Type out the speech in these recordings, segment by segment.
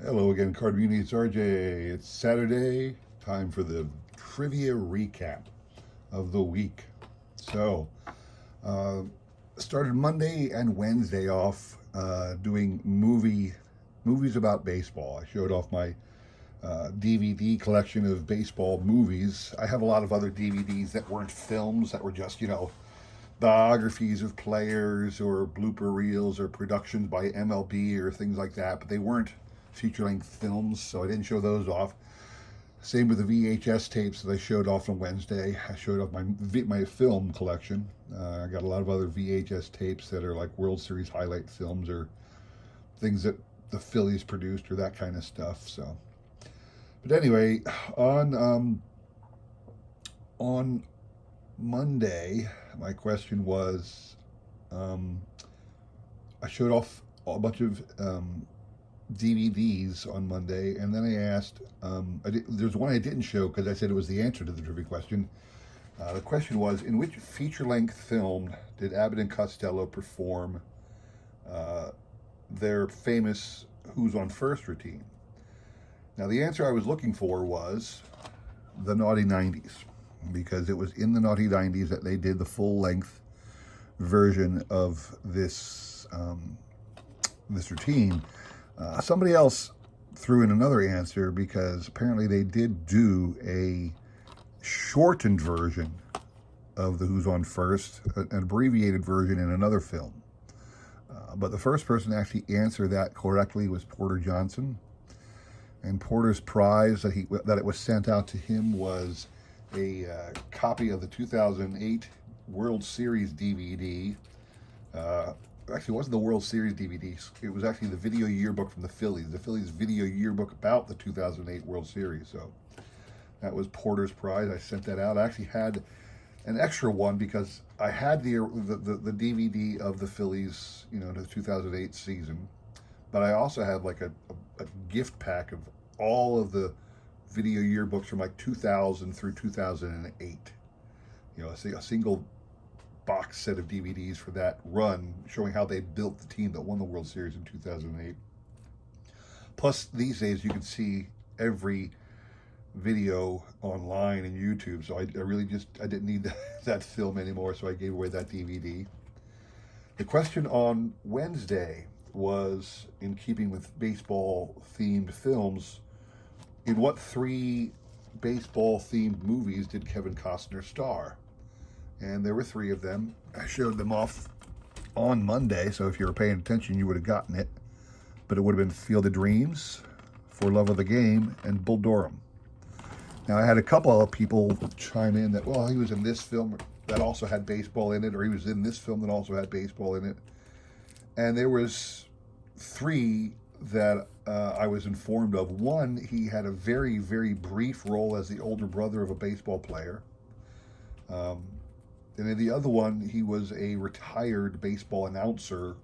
Hello again, Card Muni. It's RJ. It's Saturday. Time for the trivia recap of the week. So, uh, started Monday and Wednesday off doing movies about baseball. I showed off my DVD collection of baseball movies. I have a lot of other DVDs that weren't films, that were just biographies of players or blooper reels or productions by MLB or things like that, but they weren't feature length films, so I didn't show those off. Same with the VHS tapes that I showed off on Wednesday. I showed off my film collection. I got a lot of other VHS tapes that are like World Series highlight films or things that the Phillies produced or that kind of stuff. So, but anyway, on Monday, my question was, um, I showed off a bunch of DVDs on Monday, and then I asked. There's one I didn't show because I said it was the answer to the trivia question. The question was, in which feature-length film did Abbott and Costello perform uh, their famous "Who's on First" routine? Now, the answer I was looking for was the Naughty 90s, because it was in the Naughty 90s that they did the full-length version of this routine. Somebody else threw in another answer because apparently they did do a shortened version of the Who's on First, an abbreviated version in another film. But the first person to actually answer that correctly was Porter Johnson. And Porter's prize that it was sent out to him was a copy of the 2008 World Series DVD. Uh, Actually, it wasn't the World Series DVDs. It was actually the video yearbook from the Phillies video yearbook about the 2008 World Series. So that was Porter's prize. I sent that out. I actually had an extra one because I had the DVD of the Phillies, the 2008 season, but I also had like a gift pack of all of the video yearbooks from like 2000 through 2008. A single box set of DVDs for that run, showing how they built the team that won the World Series in 2008. Plus, these days you can see every video online and YouTube, so I really I didn't need that film anymore, so I gave away that DVD. The question on Wednesday was, in keeping with baseball themed films, in what three baseball themed movies did Kevin Costner star? And there were three of them. I showed them off on Monday, so if you were paying attention, you would have gotten it. But it would have been Field of Dreams, For Love of the Game, and Bull Durham. Now, I had a couple of people chime in that, well, he was in this film that also had baseball in it, or he was in this film that also had baseball in it. And there was three that I was informed of. One, he had a very, very brief role as the older brother of a baseball player. And in the other one, he was a retired baseball announcer,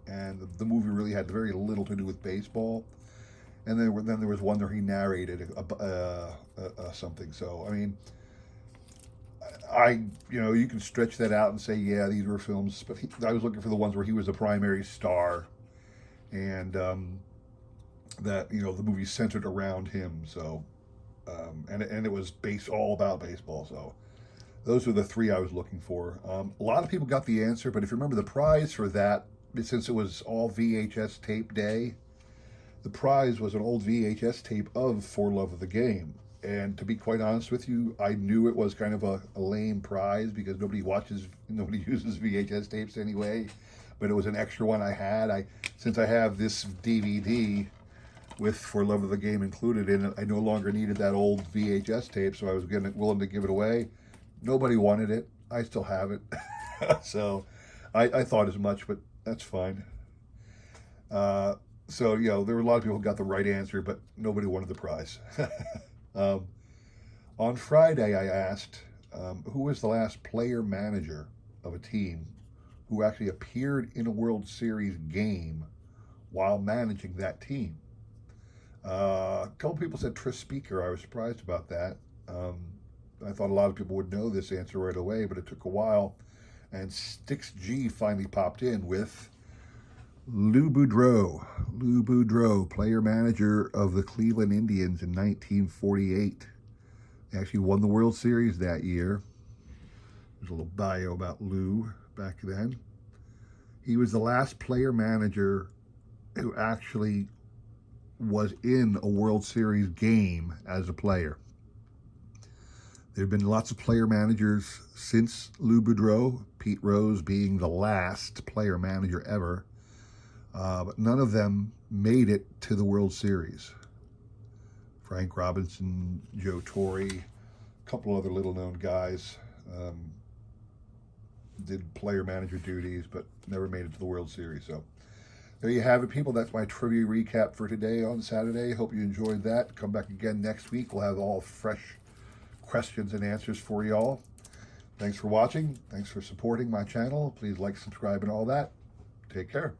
and the movie really had very little to do with baseball. And then there was one where he narrated something. So I mean, you can stretch that out and say, yeah, these were films, but I was looking for the ones where he was the primary star, and that the movie centered around him. So and it was based all about baseball. So those were the three I was looking for. A lot of people got the answer, but if you remember the prize for that, since it was all VHS tape day, the prize was an old VHS tape of For Love of the Game. And to be quite honest with you, I knew it was kind of a lame prize because nobody uses VHS tapes anyway. But it was an extra one I had. Since I have this DVD with For Love of the Game included in it, I no longer needed that old VHS tape, so I was willing to give it away. Nobody wanted it. I still have it. So I thought as much, but that's fine. Uh, so, there were a lot of people who got the right answer, but nobody wanted the prize. um, on Friday, I asked who was the last player manager of a team who actually appeared in a World Series game while managing that team. A couple people said Tris Speaker. I was surprised about that. I thought a lot of people would know this answer right away, but it took a while. And Stix G finally popped in with Lou Boudreau. Lou Boudreau, player manager of the Cleveland Indians in 1948. They actually won the World Series that year. There's a little bio about Lou back then. He was the last player manager who actually was in a World Series game as a player. There have been lots of player managers since Lou Boudreau, Pete Rose being the last player manager ever, but none of them made it to the World Series. Frank Robinson, Joe Torre, a couple other little-known guys did player manager duties, but never made it to the World Series. So there you have it, people. That's my trivia recap for today on Saturday. Hope you enjoyed that. Come back again next week. We'll have all fresh questions and answers for y'all. Thanks for watching. Thanks for supporting my channel. Please like, subscribe, and all that. Take care.